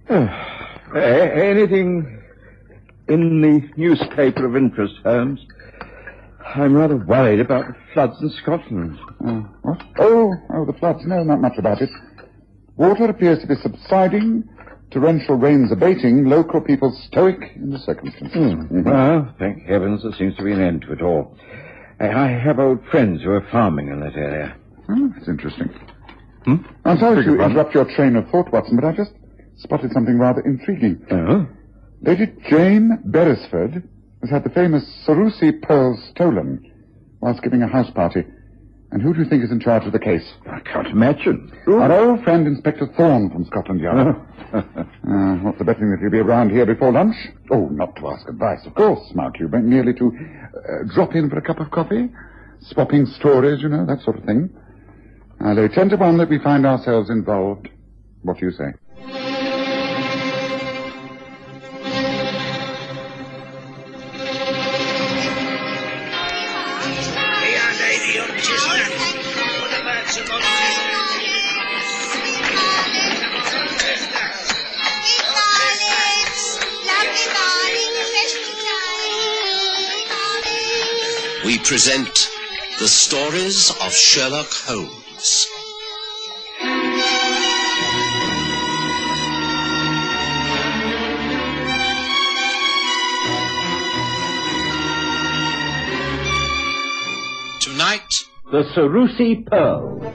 Anything in the newspaper of interest, Holmes? I'm rather worried about the floods in Scotland. What? Oh, the floods. No, not much about it. Water appears to be subsiding, torrential rains abating, local people stoic in the circumstances. Well, thank heavens there seems to be an end to it all. I have old friends who are farming in that area. Oh, that's interesting. I'm sorry to interrupt your train of thought, Watson, but I just spotted something rather intriguing. Oh? Lady Jane Beresford has had the famous Sarussi pearls stolen whilst giving a house party. And who do you think is in charge of the case? I can't imagine. Our old friend Inspector Thorne from Scotland Yard. What's the betting that he'll be around here before lunch? Oh, not to ask advice, of course, mark you, but merely to drop in for a cup of coffee, swapping stories, that sort of thing. I'll lay 10 to 1 that we find ourselves involved. What do you say? We present the stories of Sherlock Holmes. Tonight, the Sarussi pearls.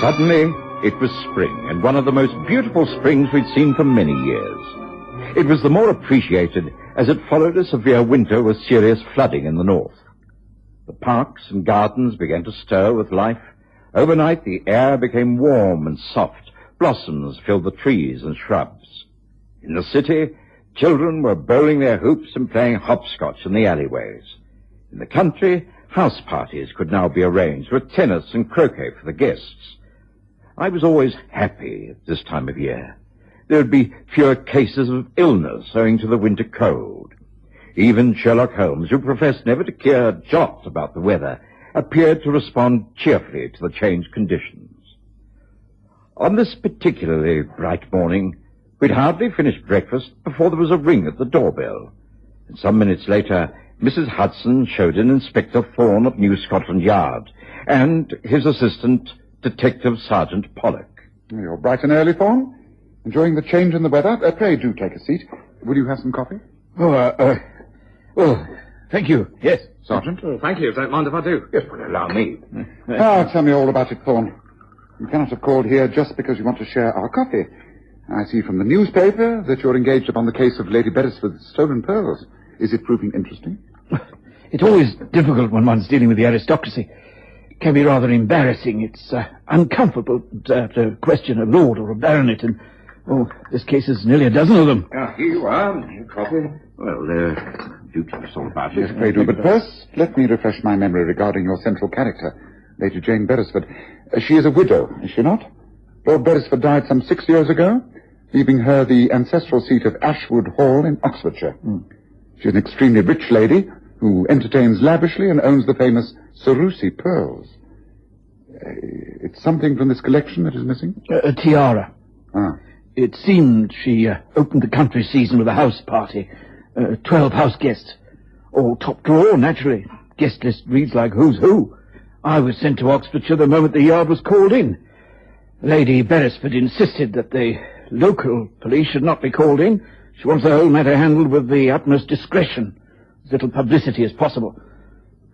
Suddenly, it was spring, and one of the most beautiful springs we'd seen for many years. It was the more appreciated as it followed a severe winter with serious flooding in the north. The parks and gardens began to stir with life. Overnight, the air became warm and soft. Blossoms filled the trees and shrubs. In the city, children were bowling their hoops and playing hopscotch in the alleyways. In the country, house parties could now be arranged with tennis and croquet for the guests. I was always happy at this time of year. There would be fewer cases of illness owing to the winter cold. Even Sherlock Holmes, who professed never to care a jot about the weather, appeared to respond cheerfully to the changed conditions. On this particularly bright morning, we'd hardly finished breakfast before there was a ring at the doorbell. And some minutes later, Mrs. Hudson showed in Inspector Thorne of New Scotland Yard and his assistant, Detective Sergeant Pollock. You're bright and early, Thorne. Enjoying the change in the weather? Pray do take a seat. Will you have some coffee? Thank you. Yes. Sergeant? Thank you. Don't mind if I do. Yes, well, allow me. Tell me all about it, Thorne. You cannot have called here just because you want to share our coffee. I see from the newspaper that you're engaged upon the case of Lady Beresford's stolen pearls. Is it proving interesting? It's always difficult when one's dealing with the aristocracy. It can be rather embarrassing. It's uncomfortable to question a lord or a baronet, and, this case is nearly a dozen of them. Here you are. Your coffee. Well, do tell us all about it. Yes, pray do. But first, let me refresh my memory regarding your central character, Lady Jane Beresford. She is a widow, is she not? Lord Beresford died some 6 years ago, leaving her the ancestral seat of Ashwood Hall in Oxfordshire. She's an extremely rich lady who entertains lavishly and owns the famous Sarussi pearls. It's something from this collection that is missing? A tiara. Ah. It seemed she opened the country season with a house party. 12 house guests. All top drawer, naturally. Guest list reads like who's who. I was sent to Oxfordshire the moment the yard was called in. Lady Beresford insisted that the local police should not be called in. She wants the whole matter handled with the utmost discretion. As little publicity as possible.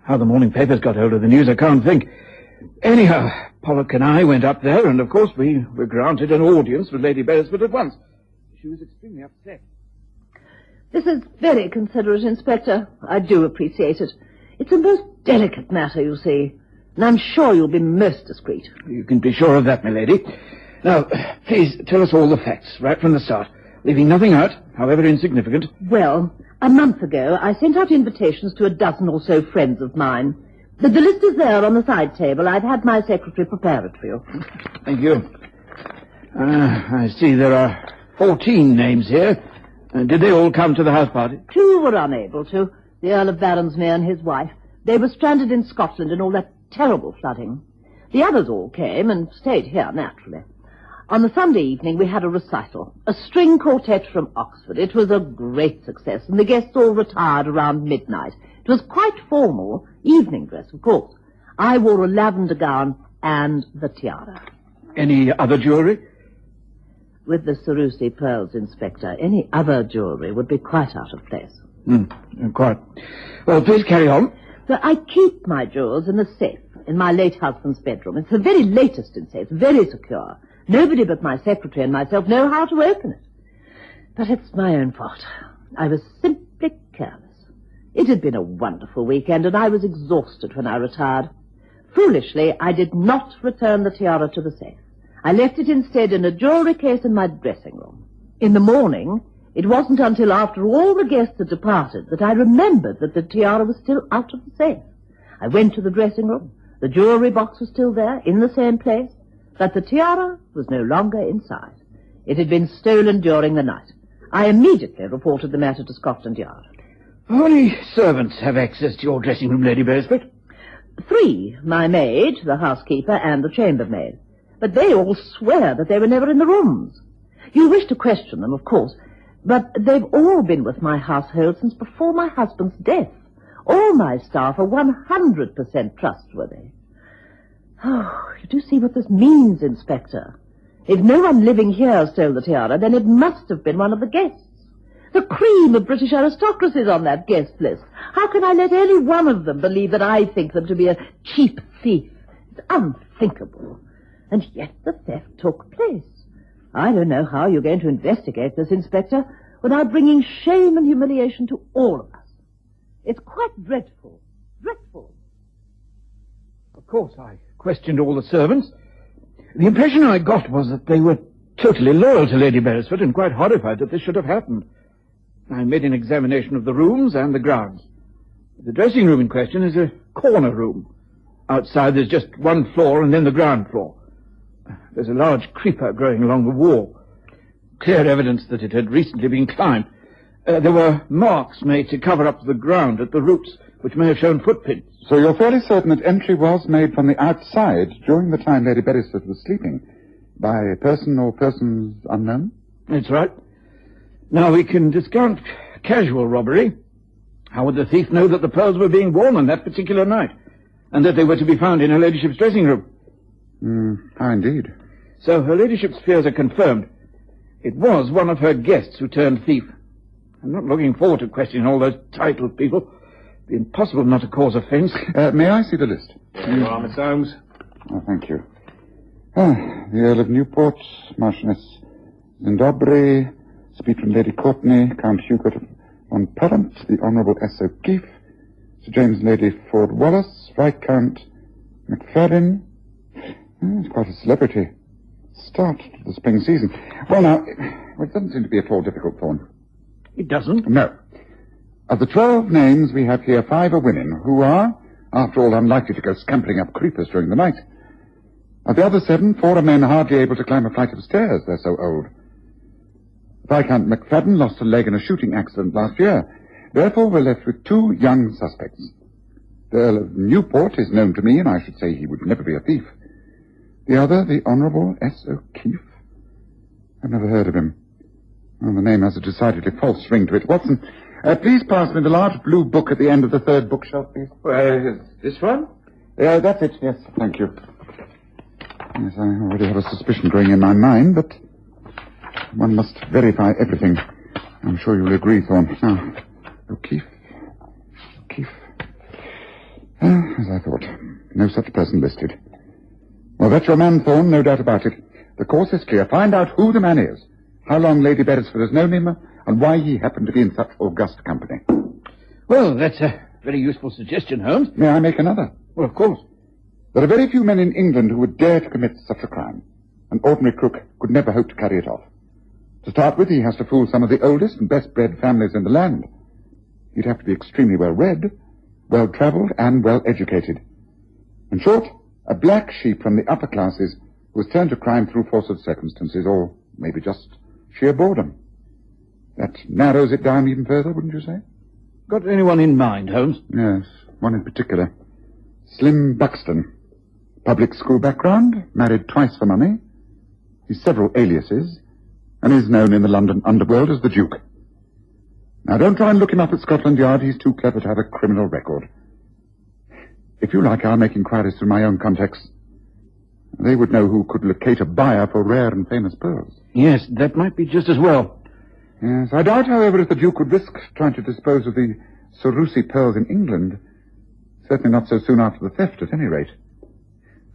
How the morning papers got hold of the news, I can't think. Anyhow, Pollock and I went up there, and of course we were granted an audience with Lady Beresford at once. She was extremely upset. This is very considerate, Inspector. I do appreciate it. It's a most delicate matter, you see, and I'm sure you'll be most discreet. You can be sure of that, my lady. Now, please tell us all the facts, right from the start, leaving nothing out, however insignificant. Well, a month ago, I sent out invitations to a dozen or so friends of mine. The list is there on the side table. I've had my secretary prepare it for you. Thank you. I see there are 14 names here. Did they all come to the house party? 2 were unable to. The Earl of Baronsmere and his wife. They were stranded in Scotland in all that terrible flooding. The others all came and stayed here, naturally. On the Sunday evening, we had a recital, a string quartet from Oxford. It was a great success, and the guests all retired around midnight. It was quite formal, evening dress, of course. I wore a lavender gown and the tiara. Any other jewellery? With the Sarussi pearls, Inspector, any other jewellery would be quite out of place. Quite. Well, please carry on. So I keep my jewels in a safe in my late husband's bedroom. It's the very latest in safe, very secure. Nobody but my secretary and myself know how to open it. But it's my own fault. I was simply careless. It had been a wonderful weekend, and I was exhausted when I retired. Foolishly, I did not return the tiara to the safe. I left it instead in a jewellery case in my dressing room. In the morning, it wasn't until after all the guests had departed that I remembered that the tiara was still out of the safe. I went to the dressing room. The jewellery box was still there, in the same place, but the tiara was no longer inside. It had been stolen during the night. I immediately reported the matter to Scotland Yard. How many servants have access to your dressing room, Lady Beresford? 3, my maid, the housekeeper, and the chambermaid. But they all swear that they were never in the rooms. You wish to question them, of course, but they've all been with my household since before my husband's death. All my staff are 100% trustworthy. Oh, you do see what this means, Inspector. If no one living here stole the tiara, then it must have been one of the guests. The cream of British aristocracy is on that guest list. How can I let any one of them believe that I think them to be a cheap thief? It's unthinkable. And yet the theft took place. I don't know how you're going to investigate this, Inspector, without bringing shame and humiliation to all of us. It's quite dreadful. Dreadful. Of course, I questioned all the servants. The impression I got was that they were totally loyal to Lady Beresford and quite horrified that this should have happened. I made an examination of the rooms and the grounds. The dressing room in question is a corner room. Outside there's just one floor and then the ground floor. There's a large creeper growing along the wall. Clear evidence that it had recently been climbed. There were marks made to cover up the ground at the roots, which may have shown footprints. So you're fairly certain that entry was made from the outside during the time Lady Beresford was sleeping, by a person or persons unknown? That's right. Now we can discount casual robbery. How would the thief know that the pearls were being worn on that particular night, and that they were to be found in her ladyship's dressing room? How indeed. So her ladyship's fears are confirmed. It was one of her guests who turned thief. I'm not looking forward to questioning all those titled people. It'd be impossible not to cause offence. May I see the list? Here you are, Miss Holmes. Oh, thank you. The Earl of Newport, Marchioness Zindobri, speech from Lady Courtenay, Count Hubert von Parent, the Honourable S. O'Keefe, Sir James and Lady Ford Wallace, Viscount McFadden. It's quite a celebrity. Start to the spring season. Well, now, it doesn't seem to be at all difficult, Thorne. It doesn't? No. Of the 12 names we have here, 5 are women, who are, after all, unlikely to go scampering up creepers during the night. Of the other 7, 4 are men hardly able to climb a flight of stairs, they're so old. Viscount McFadden lost a leg in a shooting accident last year. Therefore, we're left with 2 young suspects. The Earl of Newport is known to me, and I should say he would never be a thief. The other, the Honourable S. O'Keefe. I've never heard of him. Well, the name has a decidedly false ring to it. Watson, please pass me the large blue book at the end of the 3rd bookshelf, please. This one? That's it, yes, thank you. Yes, I already have a suspicion growing in my mind, but one must verify everything. I'm sure you'll agree, Thorne. Now, O'Keefe. As I thought. No such person listed. Well, that's your man, Thorne, no doubt about it. The course is clear. Find out who the man is, how long Lady Beresford has known him, and why he happened to be in such august company. Well, that's a very useful suggestion, Holmes. May I make another? Well, of course. There are very few men in England who would dare to commit such a crime. An ordinary crook could never hope to carry it off. To start with, he has to fool some of the oldest and best-bred families in the land. He'd have to be extremely well-read, well-travelled, and well-educated. In short, a black sheep from the upper classes who has turned to crime through force of circumstances, or maybe just sheer boredom. That narrows it down even further, wouldn't you say? Got anyone in mind, Holmes? Yes, one in particular. Slim Buxton. Public school background, married twice for money. He's several aliases, and is known in the London underworld as the Duke. Now, don't try and look him up at Scotland Yard. He's too clever to have a criminal record. If you like, I'll make inquiries through my own contacts. They would know who could locate a buyer for rare and famous pearls. Yes, that might be just as well. Yes, I doubt, however, if the Duke would risk trying to dispose of the Sarussi pearls in England. Certainly not so soon after the theft, at any rate.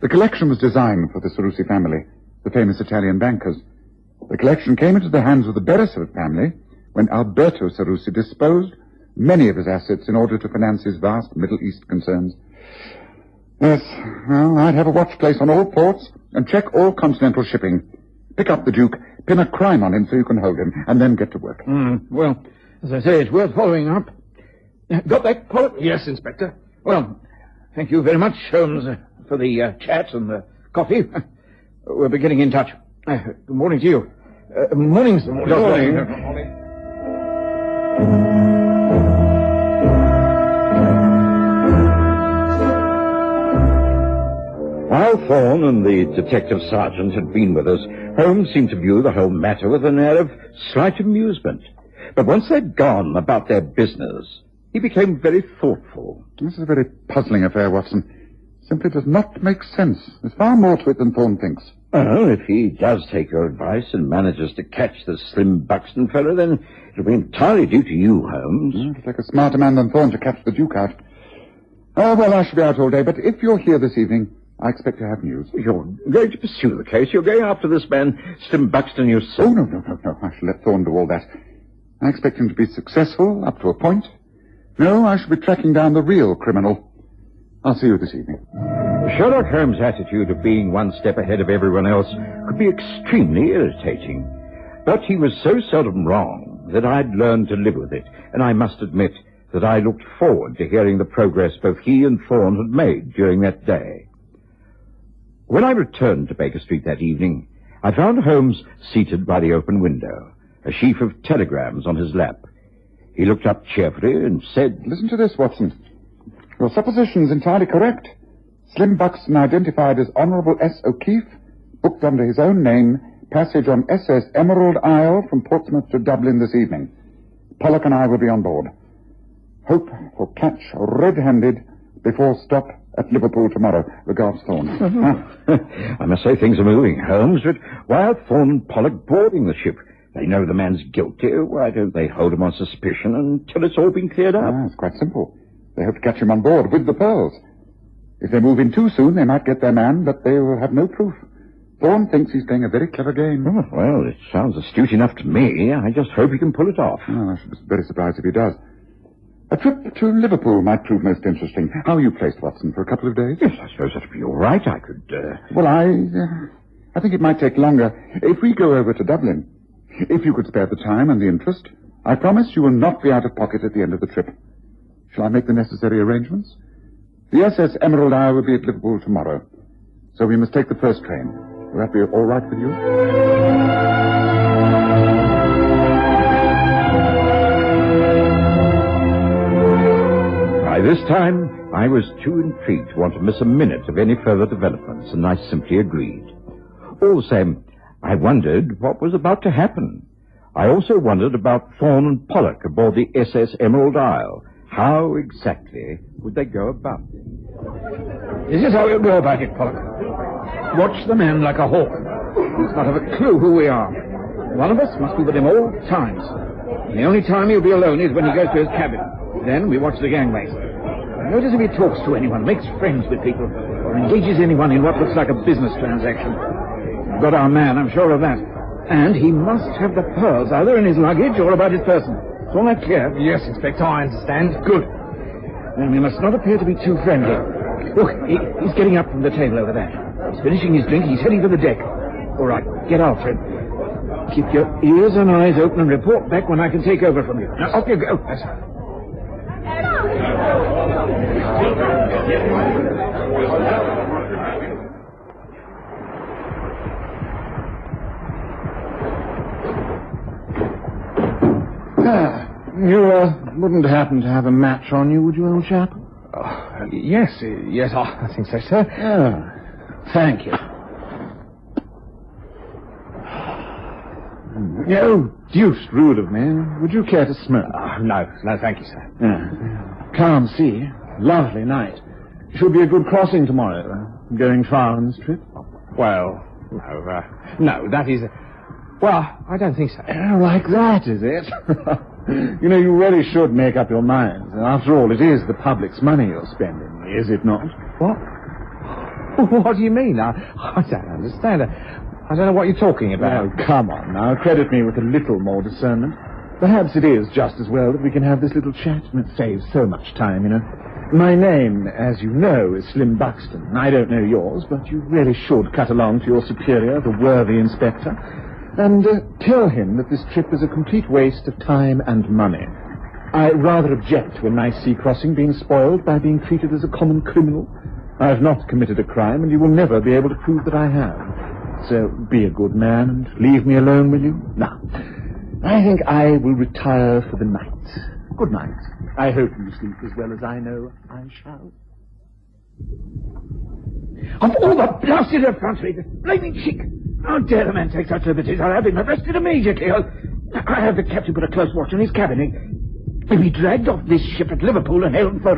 The collection was designed for the Sarussi family, the famous Italian bankers. The collection came into the hands of the Beresford family when Alberto Sarussi disposed many of his assets in order to finance his vast Middle East concerns. Yes, well, I'd have a watch placed on all ports and check all continental shipping. Pick up the Duke, pin a crime on him so you can hold him, and then get to work. Well, as I say, it's worth following up. Got that, Pollock? Yes, Inspector. Well, thank you very much, Holmes, for the chat and the coffee. We'll be getting in touch. Good morning to you. Morning, sir. Good morning. While Thorne and the detective sergeant had been with us, Holmes seemed to view the whole matter with an air of slight amusement. But once they'd gone about their business, he became very thoughtful. This is a very puzzling affair, Watson. Simply does not make sense. There's far more to it than Thorne thinks. Well, if he does take your advice and manages to catch the Slim Buxton fellow, then it'll be entirely due to you, Holmes. It'll take a smarter man than Thorne to catch the Duke out. Well, I shall be out all day, but if you're here this evening, I expect to have news. You're going to pursue the case. You're going after this man, Slim Buxton, yourself. Oh, no. I shall let Thorne do all that. I expect him to be successful up to a point. No, I shall be tracking down the real criminal. I'll see you this evening. Sherlock Holmes' attitude of being one step ahead of everyone else could be extremely irritating. But he was so seldom wrong that I'd learned to live with it, and I must admit that I looked forward to hearing the progress both he and Thorne had made during that day. When I returned to Baker Street that evening, I found Holmes seated by the open window, a sheaf of telegrams on his lap. He looked up cheerfully and said, Listen to this, Watson. Your supposition's entirely correct. Slim Buxton, identified as Honourable S. O'Keefe, booked under his own name, passage on SS Emerald Isle from Portsmouth to Dublin this evening. Pollock and I will be on board. Hope for catch red-handed before stop at Liverpool tomorrow. Regards, Thorne. I must say things are moving, Holmes, but why are Thorne and Pollock boarding the ship? They know the man's guilty. Why don't they hold him on suspicion until it's all been cleared up? It's quite simple. They hope to catch him on board with the pearls. If they move in too soon, they might get their man, but they will have no proof. Thorne thinks he's playing a very clever game. Oh, well, it sounds astute enough to me. I just hope he can pull it off. I should be very surprised if he does. A trip to Liverpool might prove most interesting. How are you placed, Watson, for a couple of days? Yes, I suppose that'd be all right. I could, Well, I think it might take longer. If we go over to Dublin, if you could spare the time and the interest, I promise you will not be out of pocket at the end of the trip. Shall I make the necessary arrangements? The SS Emerald Isle will be at Liverpool tomorrow, so we must take the first train. Will that be all right with you? By this time, I was too intrigued to want to miss a minute of any further developments, and I simply agreed. All the same, I wondered what was about to happen. I also wondered about Thorne and Pollock aboard the SS Emerald Isle. How exactly would they go about it? This is how we'll go about it, Pollock. Watch the man like a hawk. He's not have a clue who we are. One of us must be with him all times. The only time he'll be alone is when he goes to his cabin. Then we watch the gangways. Notice if he talks to anyone, makes friends with people, or engages anyone in what looks like a business transaction. We've got our man, I'm sure of that. And he must have the pearls either in his luggage or about his person. Is all that clear? Yes, Inspector, I understand. Good. Then we must not appear to be too friendly. Look, he's getting up from the table over there. He's finishing his drink. He's heading for the deck. All right, get after him. Keep your ears and eyes open and report back when I can take over from you. Now, off you go. Yes, sir. You wouldn't happen to have a match on you, would you, old chap? Yes, I think so, sir. Thank you. Oh, deuced rude of me. Would you care to smoke? No, thank you, sir. Calm sea. Lovely night. Should be a good crossing tomorrow. Going far on this trip? Well, no, that is... Well, I don't think so. Like that, is it? You know, you really should make up your minds. After all, it is the public's money you're spending, is it not? What? What do you mean? I don't understand. I don't know what you're talking about. Oh, come on now. Credit me with a little more discernment. Perhaps it is just as well that we can have this little chat, and it saves so much time, you know. My name, as you know, is Slim Buxton. I don't know yours, but you really should cut along to your superior, the worthy inspector, and tell him that this trip is a complete waste of time and money. I rather object to a nice sea crossing being spoiled by being treated as a common criminal. I have not committed a crime, and you will never be able to prove that I have. So be a good man and leave me alone, will you? Now, I think I will retire for the night. Good night. I hope you sleep as well as I know I shall. Of all the blasted effrontery, the blaming cheek! How dare the man take such liberties? I'll have him arrested immediately. I have the captain put a close watch on his cabin. He'll be dragged off this ship at Liverpool and held for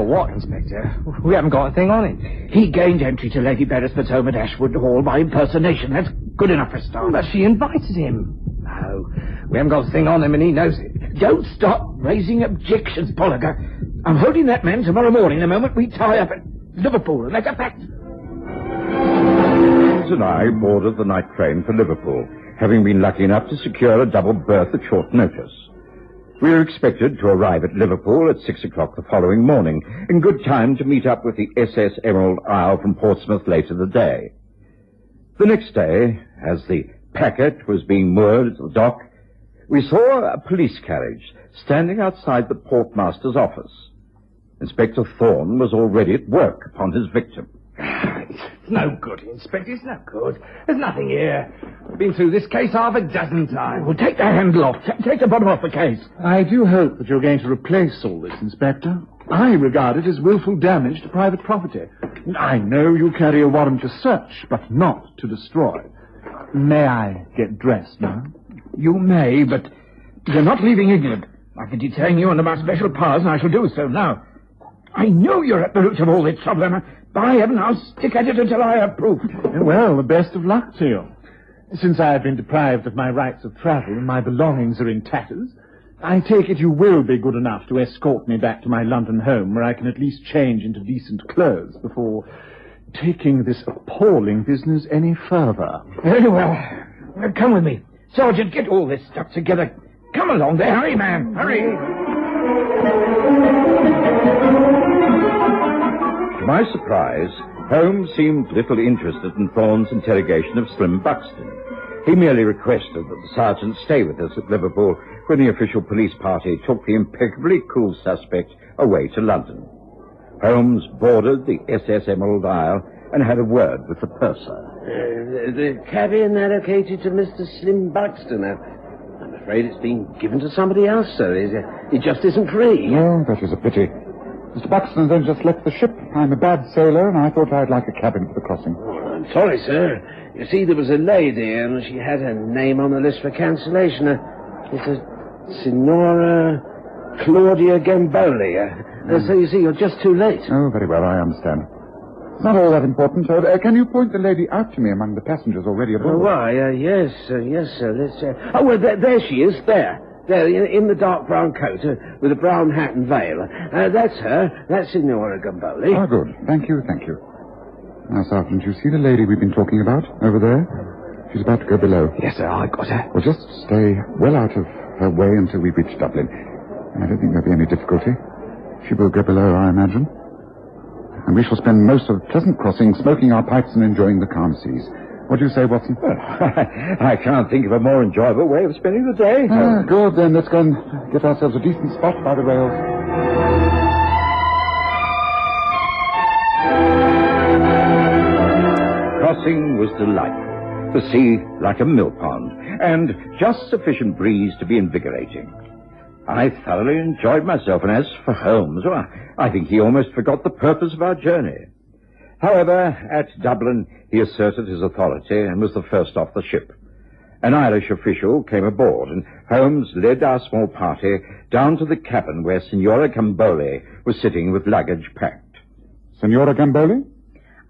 what, Inspector? We haven't got a thing on him. He gained entry to Lady Beresford's home at Ashwood Hall by impersonation. That's good enough for a start. But she invited him. No, we haven't got a thing on him and he knows it. Don't stop raising objections, Polliger. I'm holding that man tomorrow morning the moment we tie up at Liverpool, and that's a fact. Holmes and I boarded the night train for Liverpool, having been lucky enough to secure a double berth at short notice. We were expected to arrive at Liverpool at 6 o'clock the following morning, in good time to meet up with the SS Emerald Isle from Portsmouth later the day. The next day, as the packet was being moored at the dock, we saw a police carriage standing outside the portmaster's office. Inspector Thorne was already at work upon his victim. It's no good, Inspector, it's no good. There's nothing here. We've been through this case half a dozen times. Well, take the handle off. Take the bottom off the case. I do hope that you're going to replace all this, Inspector. I regard it as willful damage to private property. I know you carry a warrant to search, but not to destroy. May I get dressed now? You may, but you're not leaving England. I can detain you under my special powers, and I shall do so now. I know you're at the root of all this trouble, and by heaven, I'll stick at it until I have proof. Well, the best of luck to you. Since I have been deprived of my rights of travel and my belongings are in tatters, I take it you will be good enough to escort me back to my London home, where I can at least change into decent clothes before taking this appalling business any further. Very well. Come with me. Sergeant, get all this stuff together. Come along there. Hurry, man. Hurry. To my surprise, Holmes seemed little interested in Thorne's interrogation of Slim Buxton. He merely requested that the sergeant stay with us at Liverpool when the official police party took the impeccably cool suspect away to London. Holmes boarded the SS Emerald Isle and had a word with the purser. The cabin allocated to Mr. Slim Buxton. I'm afraid it's been given to somebody else, sir. It just isn't free. Oh, that is a pity. Mr. Buxton then just left the ship. I'm a bad sailor, and I thought I'd like a cabin for the crossing. Oh, I'm sorry, sir. You see, there was a lady, and she had her name on the list for cancellation. It's a Signora Claudia Gamboli. So you see, you're just too late. Oh, very well, I understand. It's not all that important. Can you point the lady out to me among the passengers already aboard? Oh, why, yes, sir. Let's. Oh, well, there she is. There, in the dark brown coat with a brown hat and veil. That's her. That's Signora Gamboli. Ah, good. Thank you. Now, Sergeant, you see the lady we've been talking about over there? She's about to go below. Yes, sir, I got her. Well, just stay well out of her way until we reach Dublin. I don't think there'll be any difficulty. She will go below, I imagine. And we shall spend most of the pleasant crossing smoking our pipes and enjoying the calm seas. What do you say, Watson? Well, I can't think of a more enjoyable way of spending the day. Good, then. Let's go and get ourselves a decent spot by the rails. Crossing was delightful. the sea like a mill pond, and just sufficient breeze to be invigorating. I thoroughly enjoyed myself, and as for Holmes, well, I think he almost forgot the purpose of our journey. However, at Dublin, he asserted his authority and was the first off the ship. An Irish official came aboard, and Holmes led our small party down to the cabin where Signora Gamboli was sitting with luggage packed. Signora Gamboli?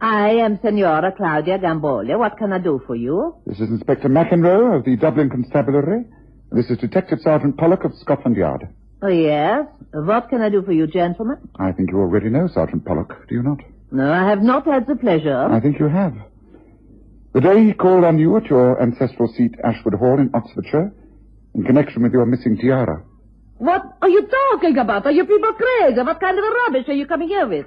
I am Signora Claudia Gamboli. What can I do for you? This is Inspector McEnroe of the Dublin Constabulary. This is Detective Sergeant Pollock of Scotland Yard. Oh, yes? What can I do for you, gentlemen? I think you already know Sergeant Pollock, do you not? No, I have not had the pleasure. I think you have. The day he called on you at your ancestral seat, Ashwood Hall in Oxfordshire, in connection with your missing tiara. What are you talking about? Are you people crazy? What kind of rubbish are you coming here with?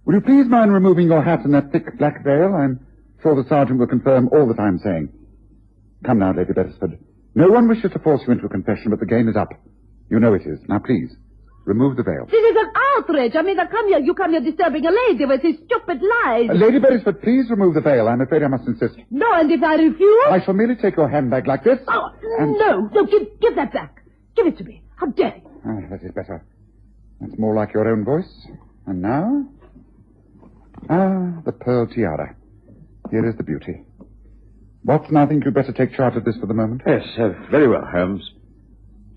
Will you please mind removing your hat and that thick black veil? I'm sure the sergeant will confirm all that I'm saying. Come now, Lady Beresford. No one wishes to force you into a confession, but the game is up. You know it is. Now, please, remove the veil. This is an outrage. I mean, you come here disturbing a lady with these stupid lies. Lady Beresford, please remove the veil. I'm afraid I must insist. No, and if I refuse... I shall merely take your handbag like this. Oh, no, give that back. Give it to me. How dare you? Ah, that is better. That's more like your own voice. And now... the pearl tiara. Here is the beauty. Watson, I think you'd better take charge of this for the moment. Yes, very well, Holmes.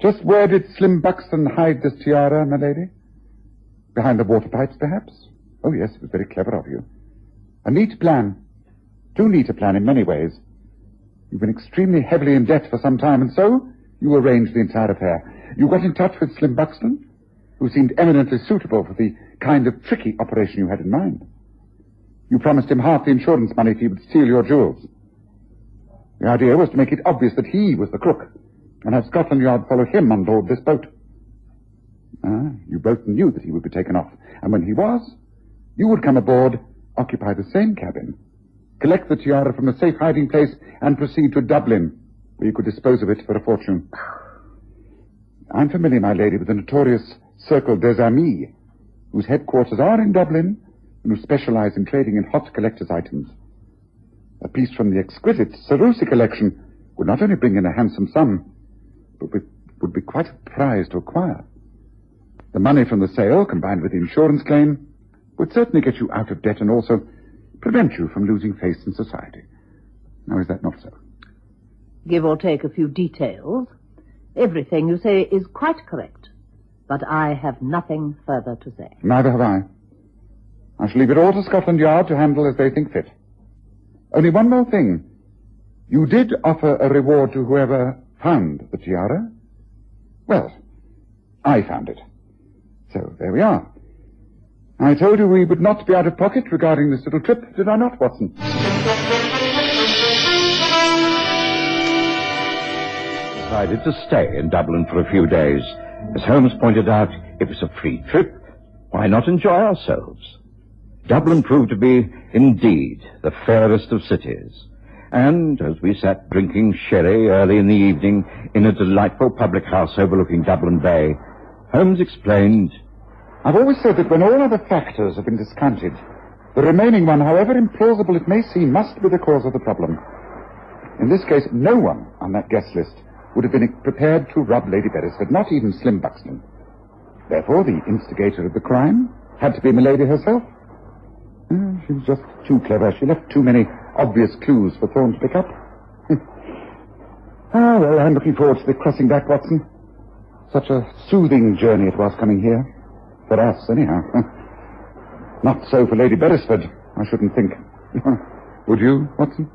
Just where did Slim Buxton hide this tiara, my lady? Behind the water pipes, perhaps? Oh, yes, it was very clever of you. A neat plan. Too neat a plan in many ways. You've been extremely heavily in debt for some time, and so you arranged the entire affair. You got in touch with Slim Buxton, who seemed eminently suitable for the kind of tricky operation you had in mind. You promised him half the insurance money if he would steal your jewels. The idea was to make it obvious that he was the crook, and have Scotland Yard follow him on board this boat. You both knew that he would be taken off, and when he was, you would come aboard, occupy the same cabin, collect the tiara from a safe hiding place, and proceed to Dublin, where you could dispose of it for a fortune. I'm familiar, my lady, with the notorious Cercle des Amis, whose headquarters are in Dublin, and who specialize in trading in hot collector's items. A piece from the exquisite Sarussi collection would not only bring in a handsome sum, but would be quite a prize to acquire. The money from the sale, combined with the insurance claim, would certainly get you out of debt and also prevent you from losing face in society. Now, is that not so? Give or take a few details. Everything you say is quite correct. But I have nothing further to say. Neither have I. I shall leave it all to Scotland Yard to handle as they think fit. Only one more thing. You did offer a reward to whoever found the tiara? Well, I found it. So there we are. I told you we would not be out of pocket regarding this little trip, did I not, Watson? Decided to stay in Dublin for a few days. As Holmes pointed out, it was a free trip. Why not enjoy ourselves? Dublin proved to be, indeed, the fairest of cities. And as we sat drinking sherry early in the evening in a delightful public house overlooking Dublin Bay, Holmes explained, I've always said that when all other factors have been discounted, the remaining one, however implausible it may seem, must be the cause of the problem. In this case, no one on that guest list would have been prepared to rob Lady Beresford, not even Slim Buxton. Therefore, the instigator of the crime had to be Milady herself. She was just too clever. She left too many obvious clues for Thorne to pick up. Well, I'm looking forward to the crossing back, Watson. Such a soothing journey it was coming here. For us, anyhow. Not so for Lady Beresford, I shouldn't think. Would you, Watson?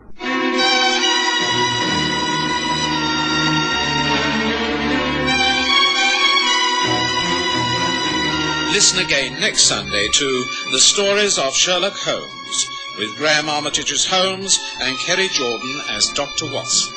Listen again next Sunday to The Stories of Sherlock Holmes, with Graham Armitage's Holmes and Kerry Jordan as Dr. Watson.